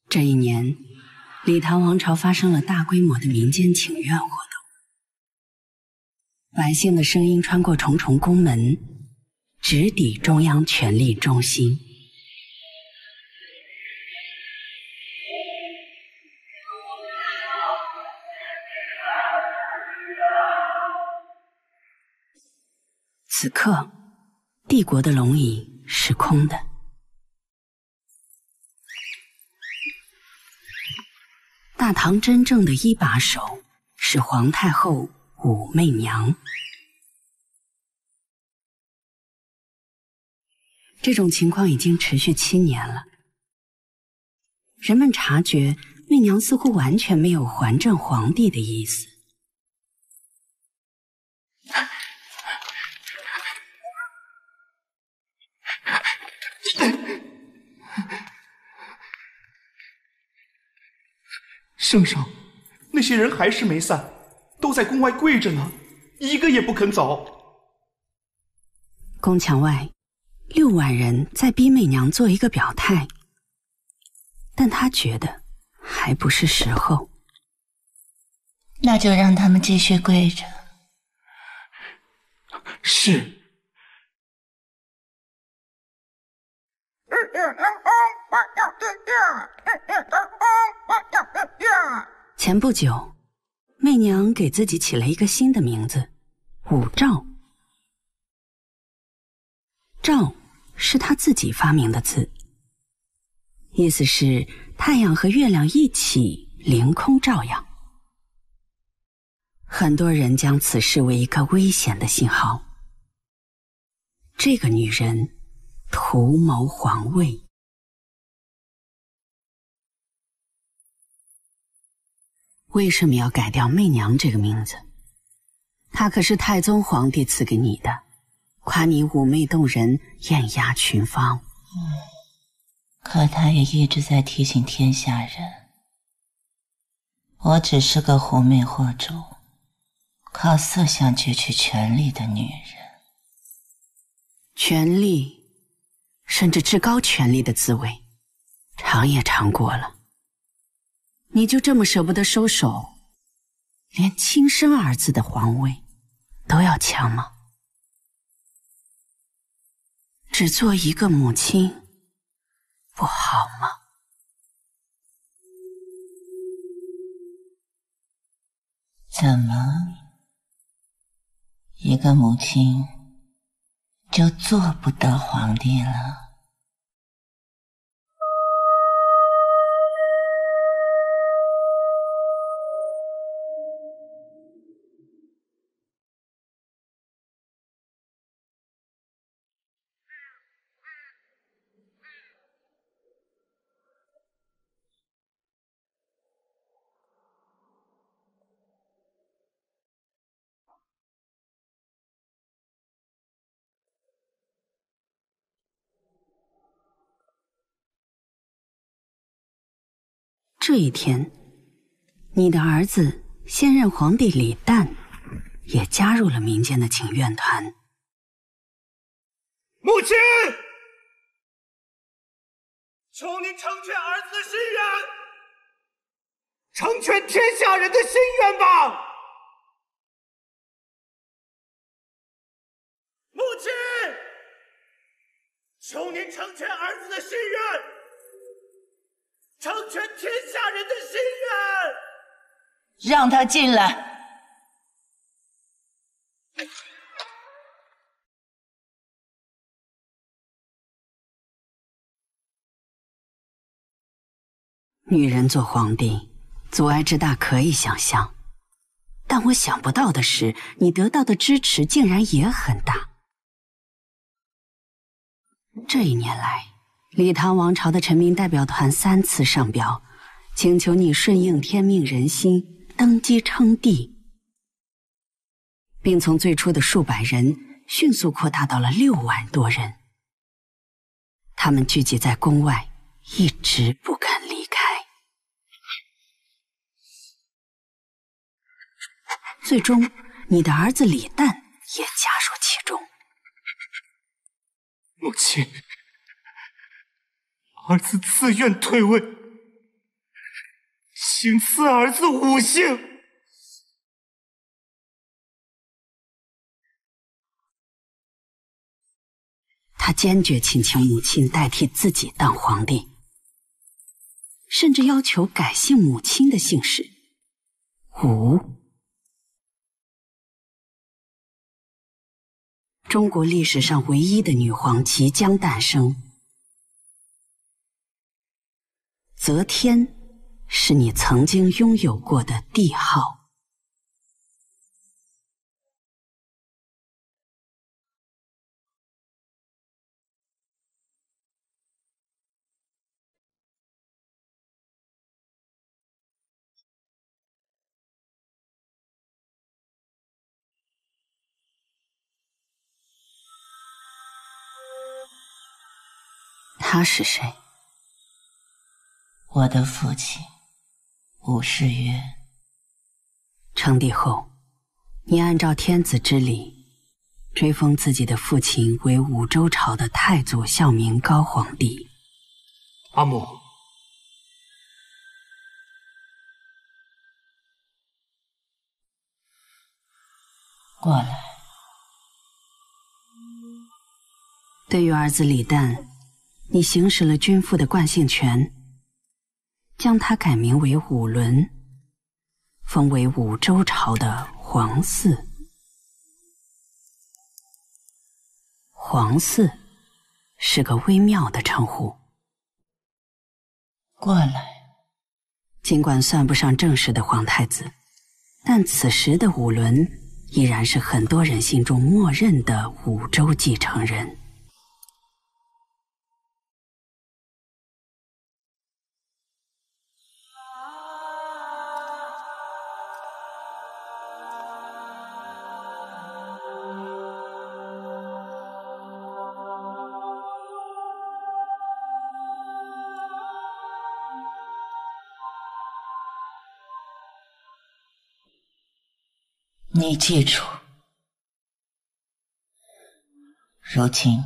这一年，李唐王朝发生了大规模的民间请愿活动，百姓的声音穿过重重宫门，直抵中央权力中心。此刻，帝国的龙椅是空的。大唐真正的一把手是皇太后武媚娘。这种情况已经持续7年了。人们察觉媚娘似乎完全没有还政皇帝的意思。圣上，那些人还是没散，都在宫外跪着呢，一个也不肯走。宫墙外，6万人在逼媚娘做一个表态，但她觉得还不是时候。那就让他们继续跪着。是。前不久，媚娘给自己起了一个新的名字——武曌。曌是她自己发明的字，意思是太阳和月亮一起凌空照耀。很多人将此视为一个危险的信号。这个女人图谋皇位。为什么要改掉媚娘这个名字？她可是太宗皇帝赐给你的，夸你妩媚动人，艳压群芳。可他也一直在提醒天下人，我只是个狐媚惑主，靠色相攫取权力的女人。权力，甚至至高权力的滋味，尝也尝过了。你就这么舍不得收手，连亲生儿子的皇位都要抢吗？只做一个母亲不好吗？怎么，一个母亲就做不得皇帝了？这一天，你的儿子现任皇帝李旦也加入了民间的请愿团。母亲，求您成全儿子的心愿，成全天下人的心愿吧。母亲，求您成全儿子的心愿，成全天下人的心愿。让他进来。女人做皇帝，阻碍之大可以想象，但我想不到的是，你得到的支持竟然也很大。这一年来，李唐王朝的臣民代表团3次上表，请求你顺应天命人心，登基称帝，并从最初的数百人迅速扩大到了6万多人。他们聚集在宫外，一直不肯离开。最终，你的儿子李旦也加入其中。母亲，儿子自愿退位，请赐儿子5姓。他坚决请求母亲代替自己当皇帝，甚至要求改姓母亲的姓氏武。中国历史上唯一的女皇即将诞生。则天是你曾经拥有过的帝号。他是谁？我的父亲武士曰。称帝后，你按照天子之礼，追封自己的父亲为武周朝的太祖孝明高皇帝。阿母，过来。对于儿子李旦，你行使了君父的惯性权，将他改名为武伦，封为武周朝的皇嗣。皇嗣是个微妙的称呼。过来。尽管算不上正式的皇太子，但此时的武伦依然是很多人心中默认的武周继承人。你记住，如今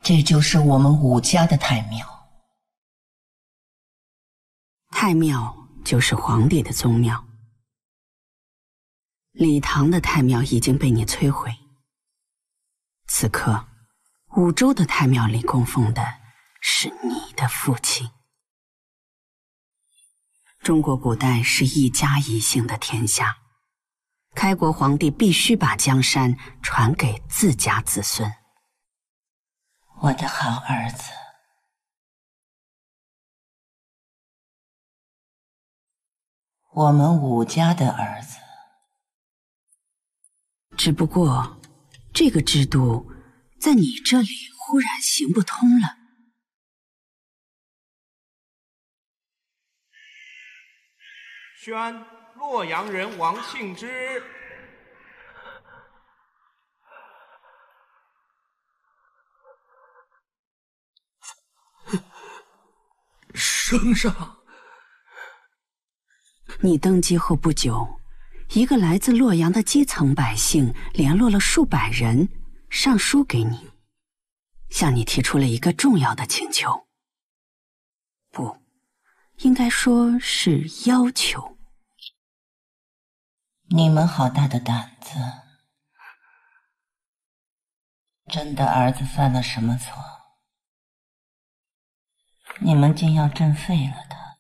这就是我们武家的太庙。太庙就是皇帝的宗庙。礼堂的太庙已经被你摧毁，此刻武周的太庙里供奉的是你的父亲。中国古代是一家一姓的天下，开国皇帝必须把江山传给自家子孙。我的好儿子，我们武家的儿子。只不过这个制度在你这里忽然行不通了。宣洛阳人王庆之。圣上，你登基后不久，一个来自洛阳的基层百姓联络了数百人，上书给你，向你提出了一个重要的请求。不，应该说是要求。你们好大的胆子！朕的儿子犯了什么错？你们竟要朕废了他？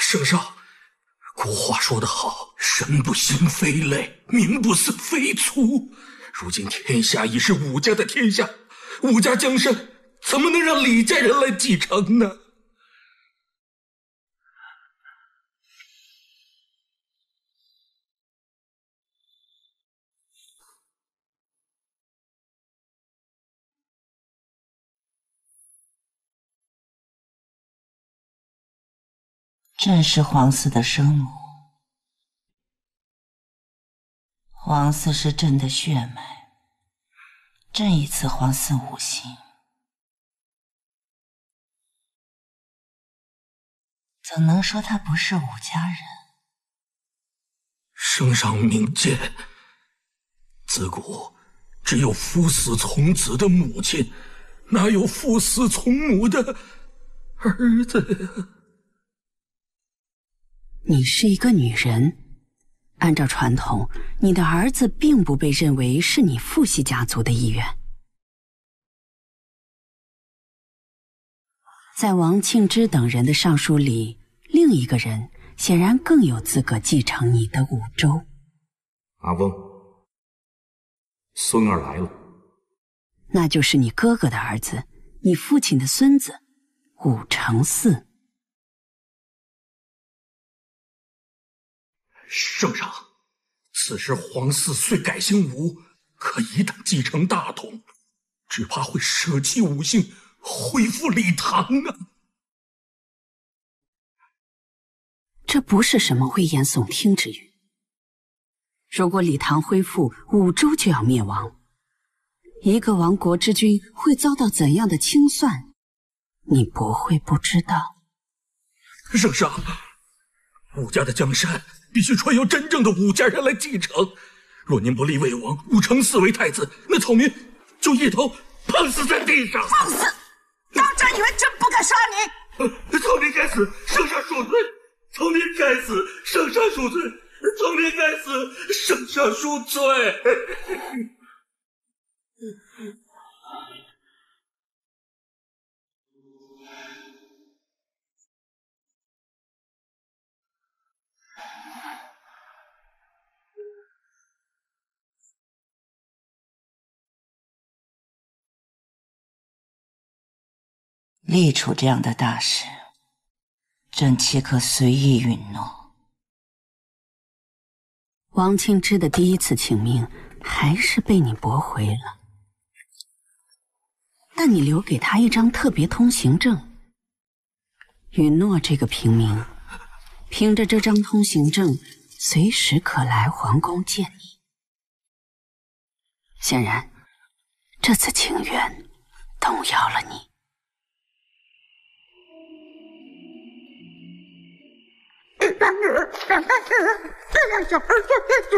圣上，古话说得好，神不兴非类，民不思非粗。如今天下已是武家的天下，武家江山怎么能让李家人来继承呢？朕是皇嗣的生母，皇嗣是朕的血脉，朕已赐皇嗣5姓，怎能说他不是武家人？圣上明鉴，自古只有夫死从子的母亲，哪有夫死从母的儿子呀？你是一个女人，按照传统，你的儿子并不被认为是你父系家族的一员。在王庆之等人的上书里，另一个人显然更有资格继承你的武州。阿翁，孙儿来了。那就是你哥哥的儿子，你父亲的孙子，武承嗣。圣上，此时皇嗣虽改姓武，可一旦继承大统，只怕会舍弃武姓，恢复李唐啊！这不是什么危言耸听之语。如果李唐恢复，武州就要灭亡，一个亡国之君会遭到怎样的清算，你不会不知道。圣上，武家的江山必须传由真正的武家人来继承。若您不立魏王武承嗣为太子，那草民就一头碰死在地上。放肆！当真以为真不敢杀你？草民该死，圣上恕罪！草民该死，圣上恕罪！草民该死，圣上恕罪！立储这样的大事，朕岂可随意允诺？王庆之的第一次请命还是被你驳回了，但你留给他一张特别通行证，允诺这个平民凭着这张通行证随时可来皇宫见你。显然，这次请愿动摇了你。这俩小孩做天主，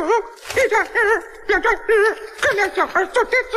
这俩小孩做天主。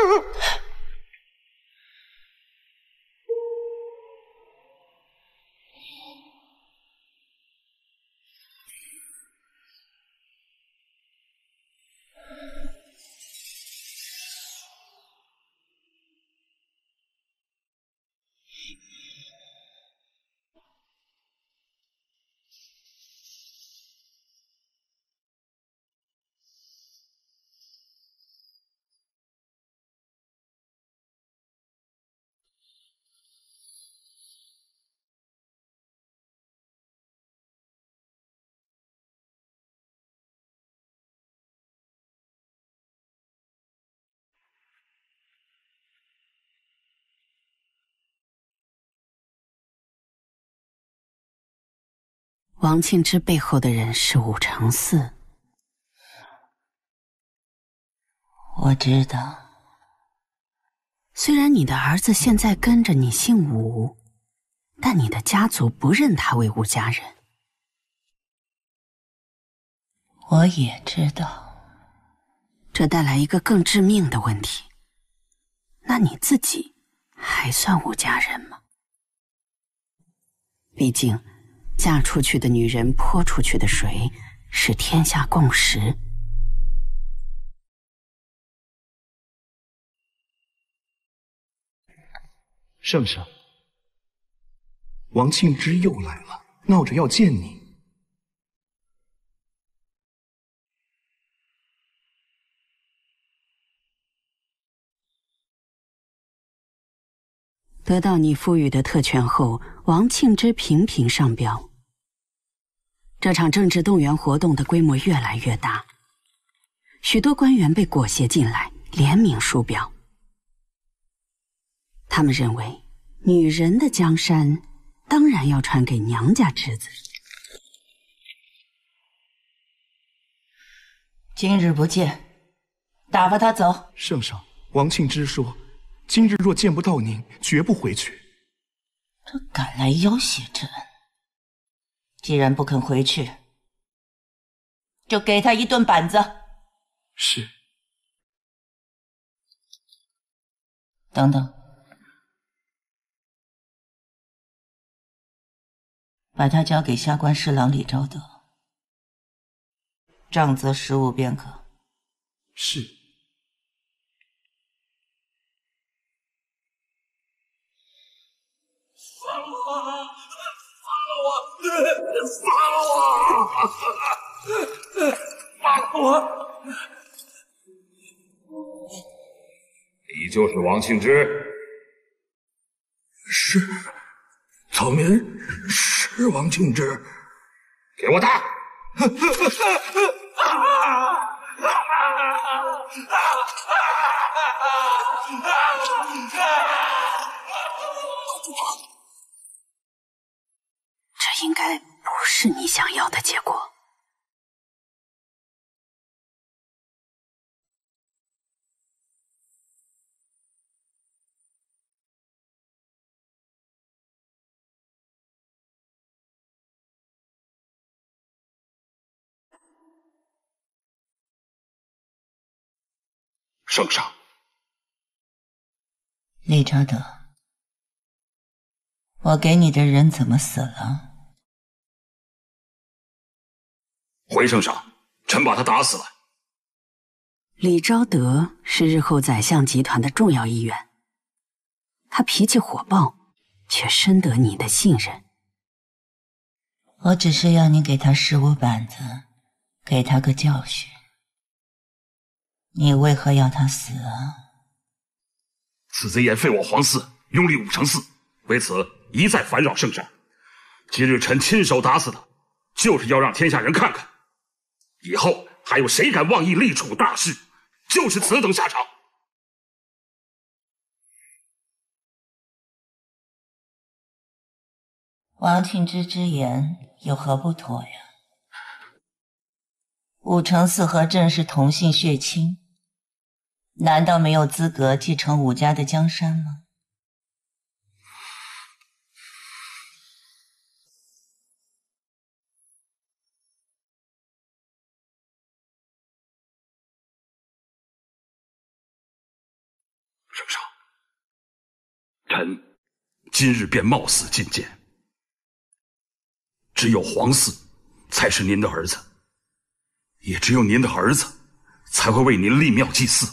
王庆之背后的人是武承嗣。我知道，虽然你的儿子现在跟着你姓武，但你的家族不认他为武家人。我也知道，这带来一个更致命的问题。那你自己还算武家人吗？毕竟嫁出去的女人泼出去的水是天下共识。圣上，王庆之又来了，闹着要见你。得到你赋予的特权后，王庆之频频上表。这场政治动员活动的规模越来越大，许多官员被裹挟进来，联名书表。他们认为，女人的江山当然要传给娘家侄子。今日不见，打发他走。圣上，王庆之说，今日若见不到您，绝不回去。这敢来要挟朕，既然不肯回去，就给他一顿板子。是。等等，把他交给下官侍郎李昭德，杖责15便可。是。放了我！放了我！你就是王庆之？是，草民是王庆之。给我打！这应该不是你想要的结果。圣上，李昭德，我给你的人怎么死了？回圣上，臣把他打死了。李昭德是日后宰相集团的重要一员，他脾气火爆，却深得你的信任。我只是要你给他15板子，给他个教训。你为何要他死啊？此贼掩废我皇嗣，拥立武承嗣，为此一再烦扰圣上。今日臣亲手打死他，就是要让天下人看看，以后还有谁敢妄议立储大事，就是此等下场。王庆之之言有何不妥呀？武承嗣和朕是同姓血亲，难道没有资格继承武家的江山吗？圣上，臣今日便冒死进谏。只有皇嗣才是您的儿子，也只有您的儿子才会为您立庙祭祀。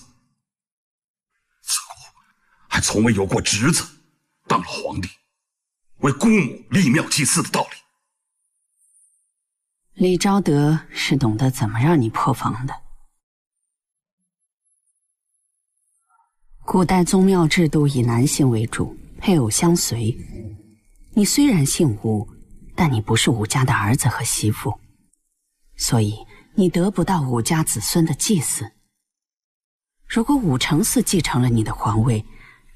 自古还从未有过侄子当了皇帝，为姑母立庙祭祀的道理。李昭德是懂得怎么让你破防的。古代宗庙制度以男性为主，配偶相随。你虽然姓武，但你不是武家的儿子和媳妇，所以你得不到武家子孙的祭祀。如果武承嗣继承了你的皇位，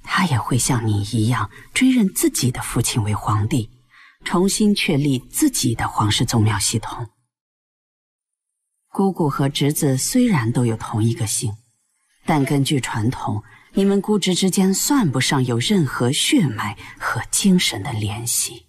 他也会像你一样追认自己的父亲为皇帝，重新确立自己的皇室宗庙系统。姑姑和侄子虽然都有同一个姓，但根据传统，你们姑侄之间算不上有任何血脉和精神的联系。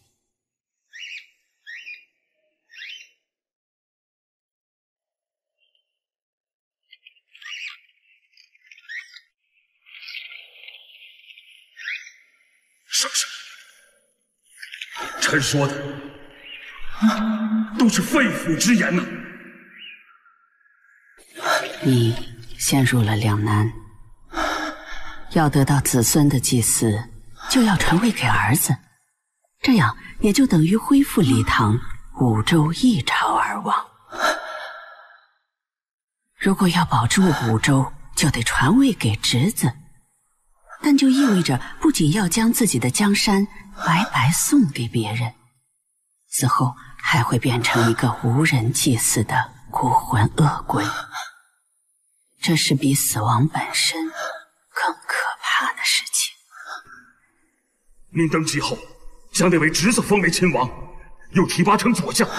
圣上，臣说的都是肺腑之言呐。你陷入了两难，要得到子孙的祭祀，就要传位给儿子，这样也就等于恢复李唐武周一朝而亡。如果要保住武周，就得传位给侄子，但就意味着不仅要将自己的江山白白送给别人，死后还会变成一个无人祭祀的孤魂恶鬼。这是比死亡本身更可怕的事情。您登基后，将那位侄子封为亲王，又提拔成左相，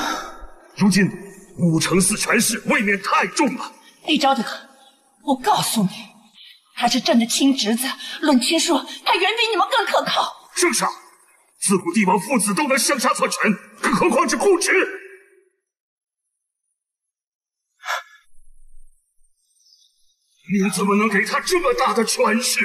如今武承嗣权势未免太重了。李昭德，我告诉你，他是朕的亲侄子，论亲疏，他远比你们更可靠。圣上，自古帝王父子都能相杀篡权，更何况是姑侄？您怎么能给他这么大的权势？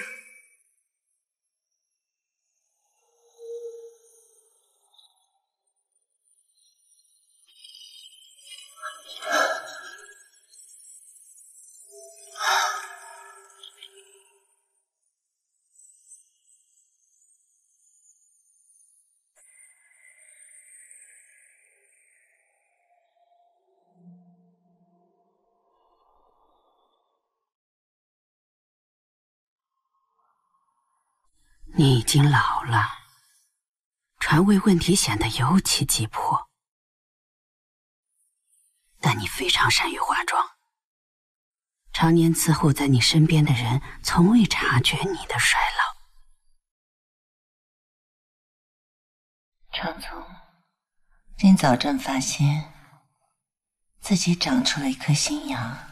你已经老了，传位问题显得尤其急迫。但你非常善于化妆，常年伺候在你身边的人从未察觉你的衰老。长宗今早正发现自己长出了一颗新芽。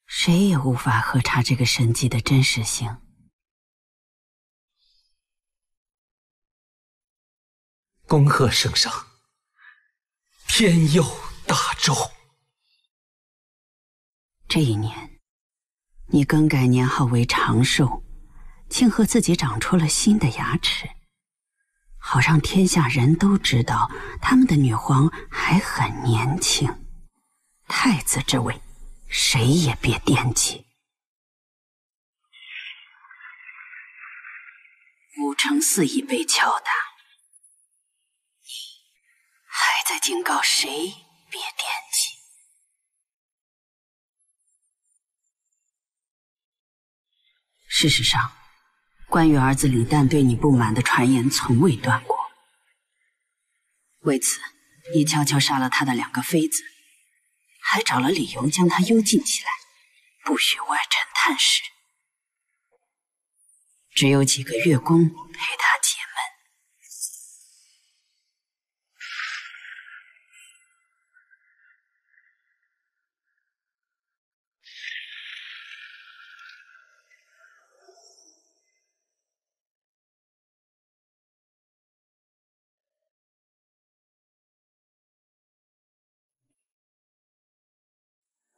谁也无法核查这个神迹的真实性。恭贺圣上，天佑大周。这一年，你更改年号为长寿，庆贺自己长出了新的牙齿，好让天下人都知道他们的女皇还很年轻。太子之位，谁也别惦记。武承嗣已被敲打，你还在警告谁别惦记？事实上，关于儿子李旦对你不满的传言从未断过。为此，你悄悄杀了他的2个妃子，还找了理由将他幽禁起来，不许外臣探视。只有几个乐工陪他解闷。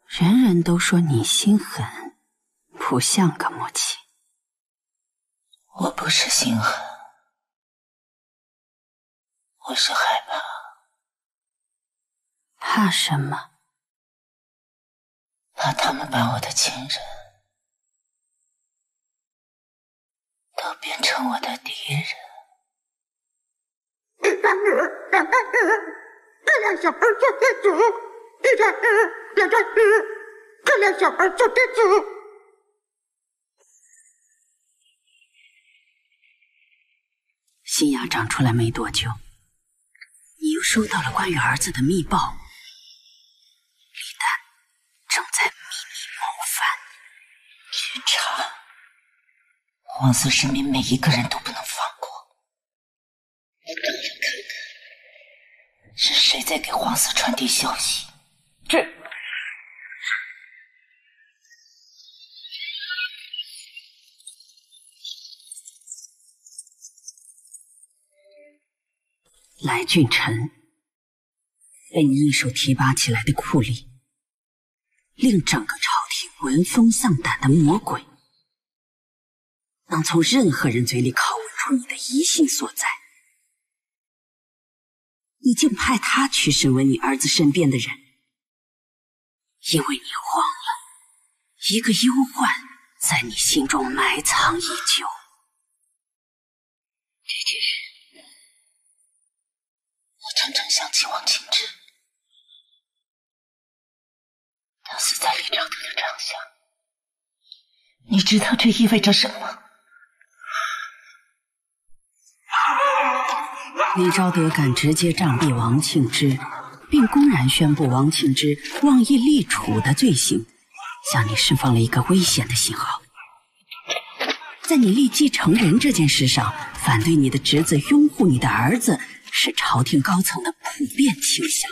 人人都说你心狠，不像个母亲。我不是心狠，我是害怕。怕什么？怕他们把我的亲人都变成我的敌人。这俩小孩做天主，一转日，两转日，这俩小孩做天主。新芽长出来没多久，你又收到了关于儿子的密报。李旦正在秘密谋反，去查皇嗣身边每一个人都不能放过。我正要看看是谁在给皇嗣传递消息。来俊臣被你一手提拔起来的酷吏，令整个朝廷闻风丧胆的魔鬼，能从任何人嘴里拷问出你的疑心所在，你竟派他去审问你儿子身边的人，因为你忘了一个忧患在你心中埋藏已久。这件事我常常想起王庆之，他死在李昭德的帐下。你知道这意味着什么？李昭德敢直接杖毙王庆之，并公然宣布王庆之妄议立储的罪行，向你释放了一个危险的信号。在你立继承人这件事上，反对你的侄子、拥护你的儿子，是朝廷高层的普遍倾向。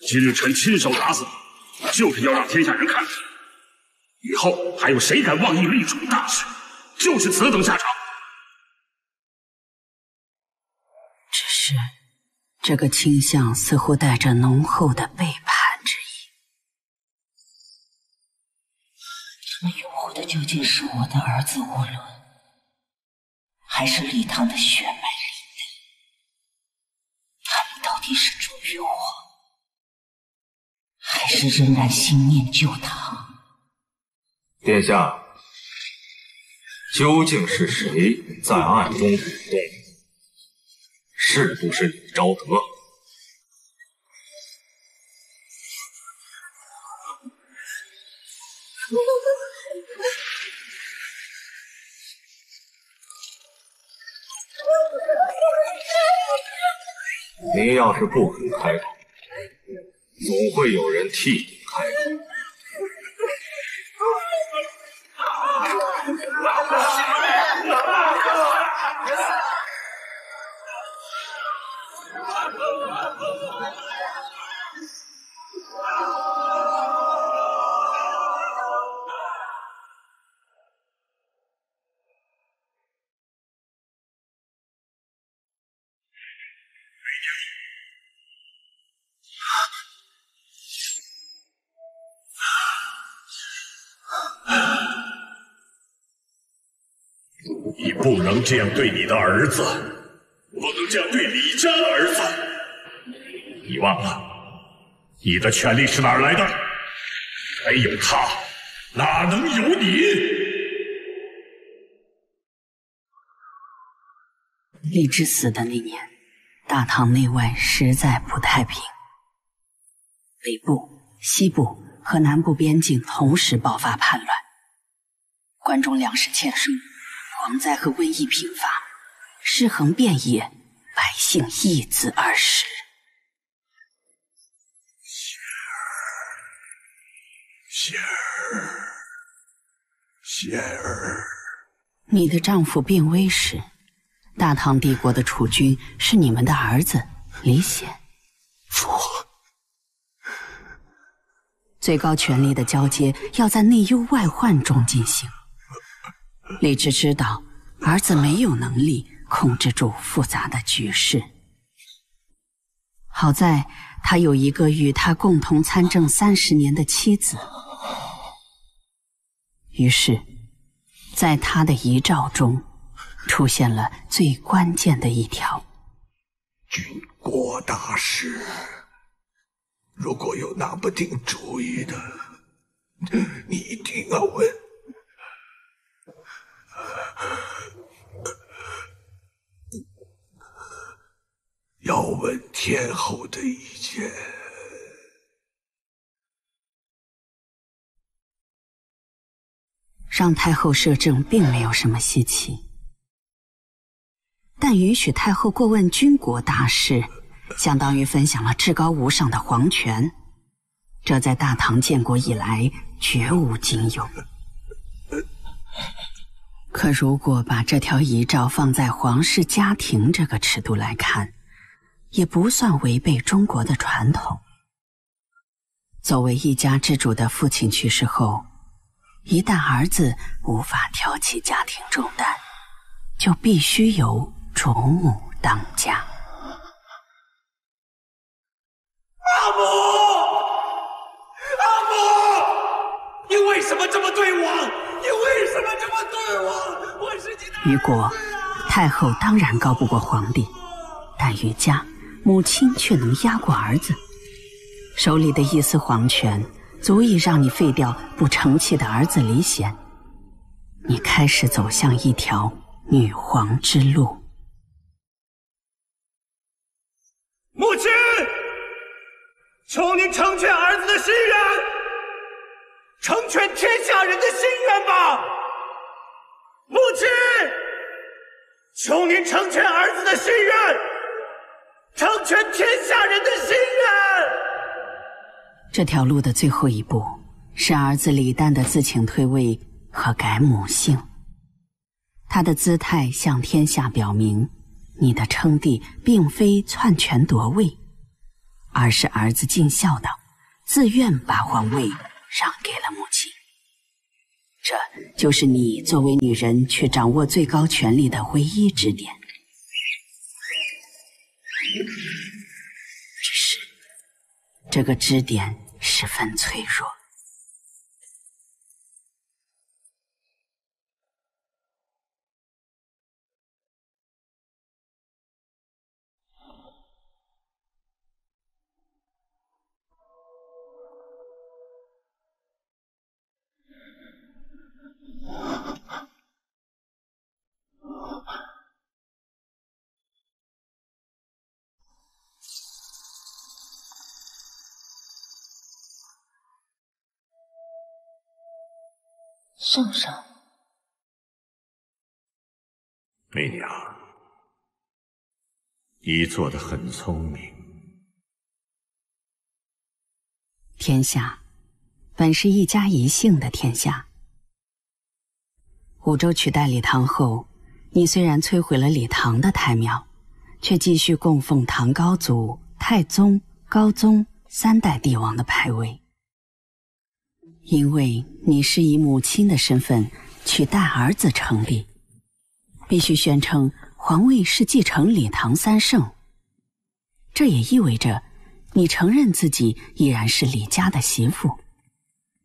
今日臣亲手打死你，就是要让天下人看看，以后还有谁敢妄议立储大事，就是此等下场。只是这个倾向似乎带着浓厚的背叛之意。这么拥护的究竟是我的儿子乌伦，还是李唐的血脉里的？他们到底是忠于我，还是仍然心念旧唐？殿下，究竟是谁在暗中鼓动？是不是李昭德？您要是不肯开口，总会有人替你开口。你不能这样对你的儿子，不能这样对李家的儿子。你忘了，你的权利是哪儿来的？没有他，哪能有你？李治死的那年，大唐内外实在不太平，北部、西部和南部边境同时爆发叛乱，关中粮食欠收，蝗灾和瘟疫频发，尸横遍野，百姓一子而食。仙儿，你的丈夫病危时，大唐帝国的储君是你们的儿子李显。最高权力的交接要在内忧外患中进行。李治知道儿子没有能力控制住复杂的局势，好在他有一个与他共同参政30年的妻子。于是，在他的遗诏中出现了最关键的一条：军国大事，如果有拿不定主意的，你一定要问。要问天后的意见。让太后摄政并没有什么稀奇，但允许太后过问军国大事，相当于分享了至高无上的皇权，这在大唐建国以来绝无仅有。可如果把这条遗诏放在皇室家庭这个尺度来看，也不算违背中国的传统。作为一家之主的父亲去世后，一旦儿子无法挑起家庭重担，就必须由主母当家。阿母，阿母，你为什么这么对我？你为什么这么对我？我是你的儿子。于果，太后当然高不过皇帝，但于家，母亲却能压过儿子。手里的一丝皇权，足以让你废掉不成器的儿子李显。你开始走向一条女皇之路。母亲，求您成全儿子的心愿，成全天下人的心愿吧。母亲，求您成全儿子的心愿，成全天下人的心愿。这条路的最后一步是儿子李旦的自请退位和改母姓。他的姿态向天下表明，你的称帝并非篡权夺位，而是儿子尽孝道，自愿把皇位让给了母亲。这就是你作为女人去掌握最高权力的唯一支点。这个支点十分脆弱。圣上，媚娘，你做得很聪明。天下本是一家一姓的天下。武周取代李唐后，你虽然摧毁了李唐的太庙，却继续供奉唐高祖、太宗、高宗3代帝王的牌位。因为你是以母亲的身份取代儿子成立，必须宣称皇位是继承李唐3圣。这也意味着你承认自己依然是李家的媳妇。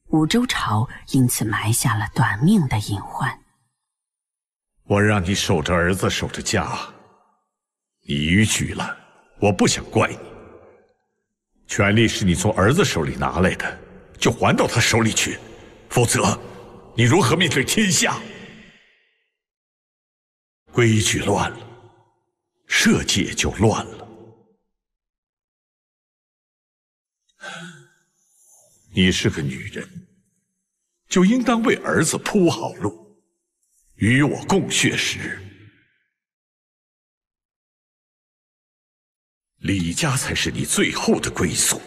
武周朝因此埋下了短命的隐患。我让你守着儿子，守着家，你逾矩了，我不想怪你。权力是你从儿子手里拿来的，就还到他手里去，否则你如何面对天下？规矩乱了，社稷就乱了。你是个女人，就应当为儿子铺好路，与我共血时，李家才是你最后的归宿。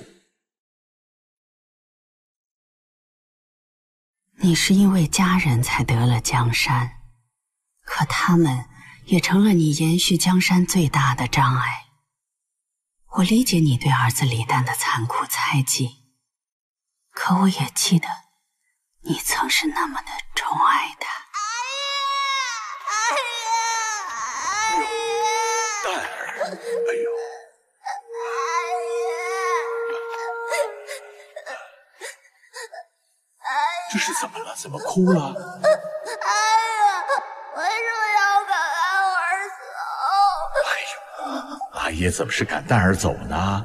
你是因为家人才得了江山，可他们也成了你延续江山最大的障碍。我理解你对儿子李旦的残酷猜忌，可我也记得你曾是那么的宠爱他。蛋儿，哎呦！这是怎么了？怎么哭了？为什么要赶蛋儿走？哎呦，阿爷怎么是赶蛋儿走呢？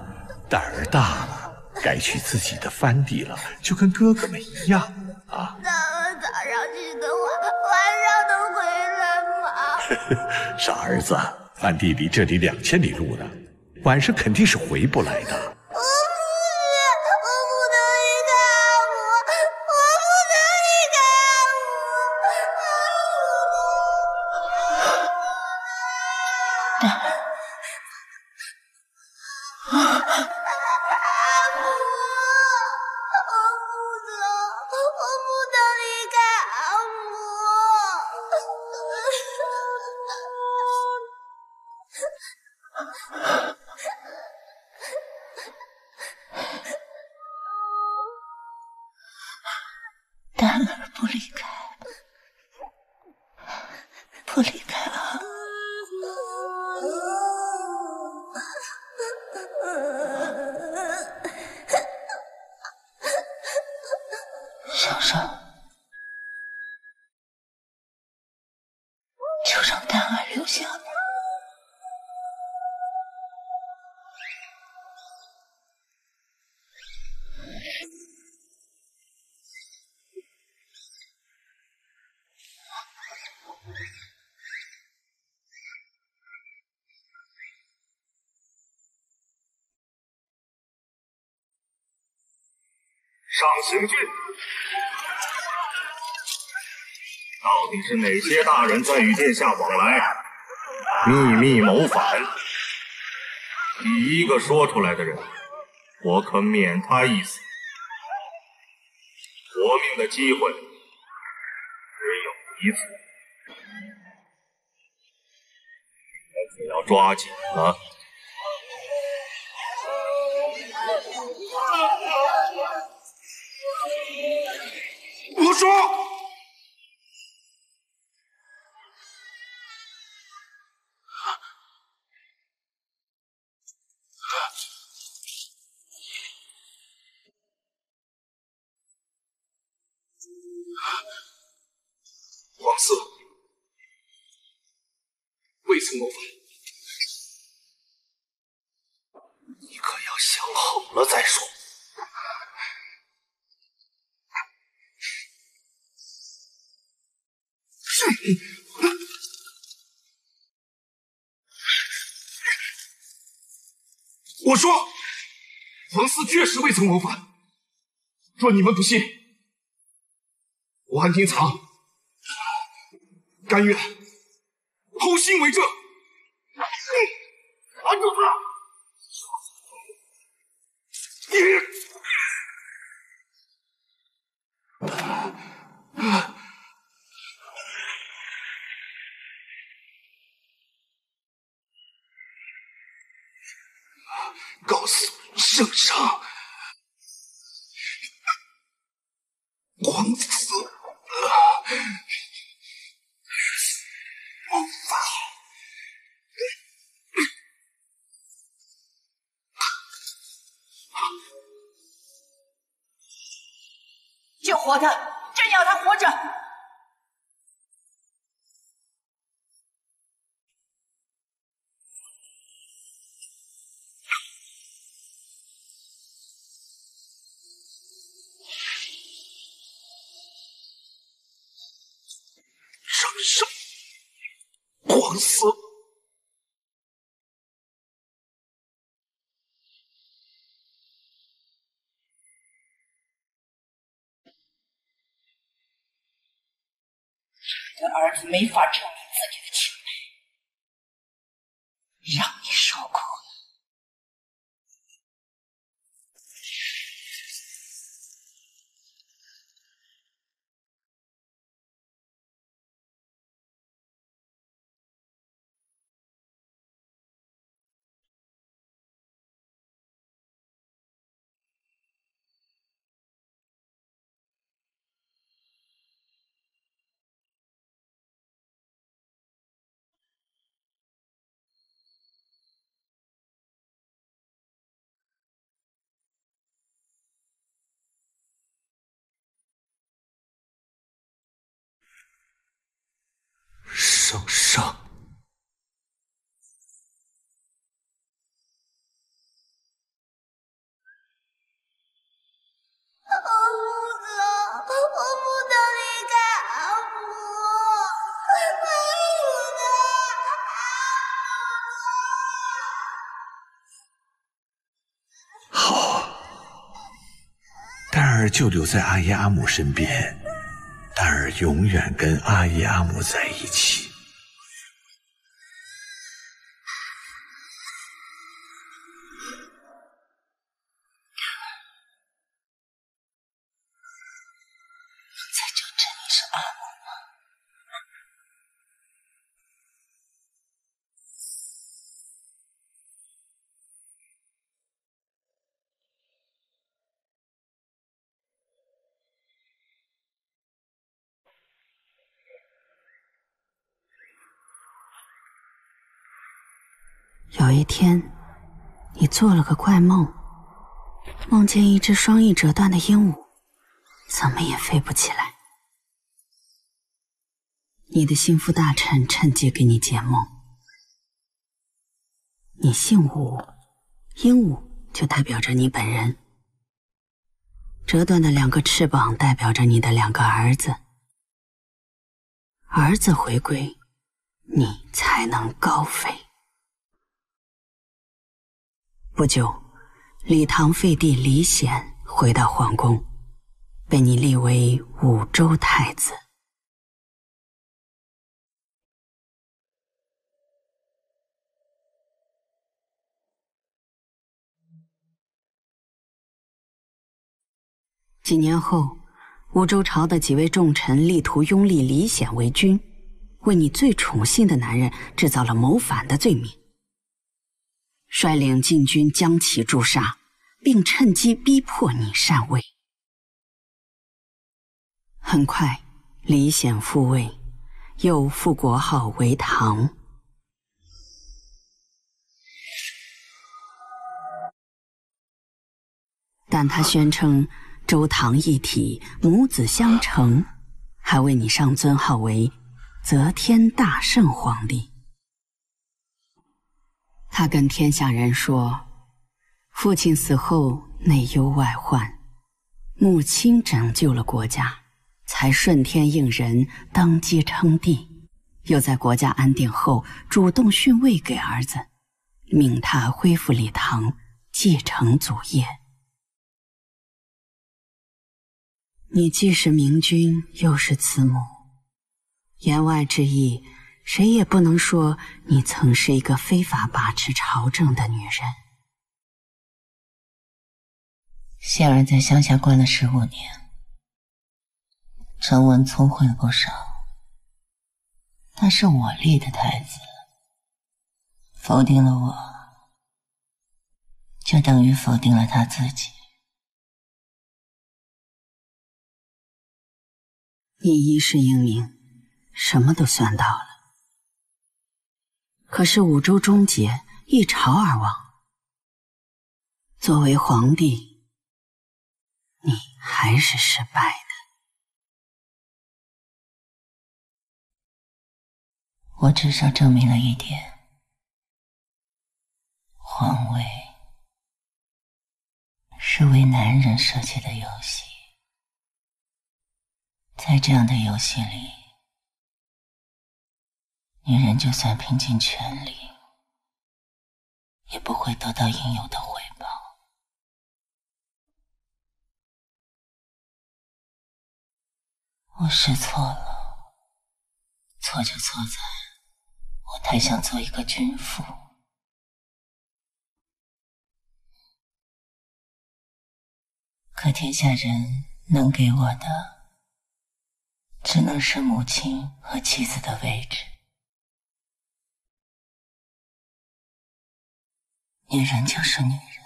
蛋儿大了，该去自己的藩地了，就跟哥哥们一样啊。咱们早上去的话，晚上能回来吗？傻儿子，藩地离这里2000里路呢，晚上肯定是回不来的。蛋儿不离开，不离开啊！圣上，就让蛋儿留下吧。上刑具，到底是哪些大人在与殿下往来，秘密谋反？第一个说出来的人，我可免他一死。活命的机会只有一次，可要抓紧了。我说，王四，未曾谋反，你可要想好了再说。我说，王四确实未曾谋反。若你们不信，我安定藏甘愿剖心为证。拦住他！告诉圣上，王四谋反。救活他，朕要他活着。圣上，王四。你的儿子没法证明自己的清白，让你受苦了。圣上，丹儿就留在阿耶阿姆身边，丹儿永远跟阿耶阿姆在一起。才就证明是阿姆吗？有一天，你做了个怪梦，梦见一只双翼折断的鹦鹉，怎么也飞不起来。你的心腹大臣趁机给你解梦。你姓武，鹦鹉就代表着你本人，折断的2个翅膀代表着你的2个儿子。儿子回归，你才能高飞。不久，李唐废帝李显回到皇宫，被你立为武周太子。几年后，武周朝的几位重臣力图拥立李显为君，为你最宠幸的男人制造了谋反的罪名，率领禁军将其诛杀，并趁机逼迫你禅位。很快，李显复位，又复国号为唐。但他宣称周唐一体，母子相承，还为你上尊号为则天大圣皇帝。他跟天下人说，父亲死后内忧外患，母亲拯救了国家，才顺天应人登基称帝，又在国家安定后主动逊位给儿子，命他恢复礼堂，继承祖业。你既是明君，又是慈母，言外之意，谁也不能说你曾是一个非法把持朝政的女人。仙儿在乡下关了15年，陈文聪会了不少，他是我立的太子，否定了我，就等于否定了他自己。你一世英名，什么都算到了。可是五州终结，一朝而亡。作为皇帝，你还是失败的。我至少证明了一点，皇位是为男人设计的游戏。在这样的游戏里，女人就算拼尽全力，也不会得到应有的回报。我试错了，错就错在我太想做一个君妇。可天下人能给我的，只能是母亲和妻子的位置。女人就是女人，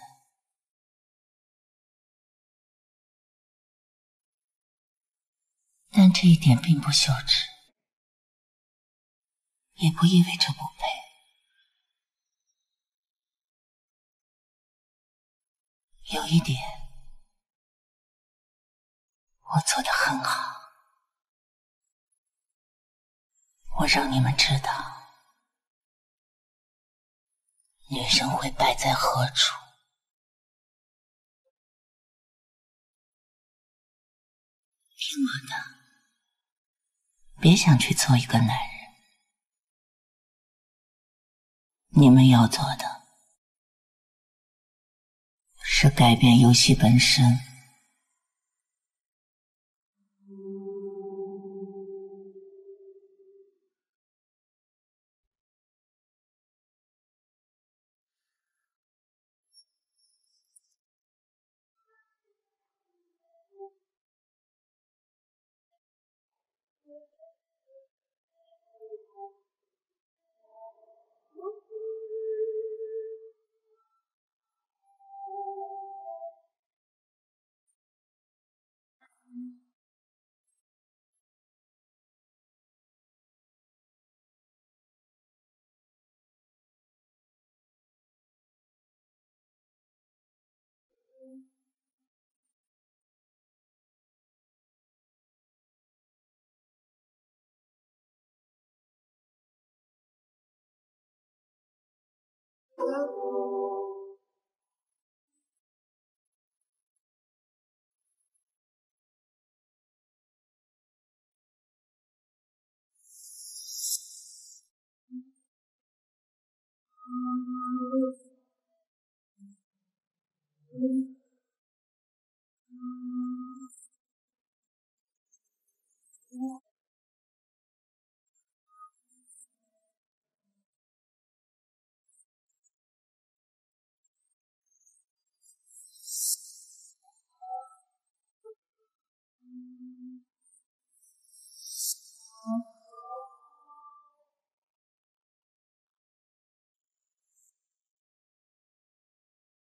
但这一点并不羞耻，也不意味着不配。有一点，我做得很好。我让你们知道，女人会摆在何处。听我的，别想去做一个男人。你们要做的是改变游戏本身。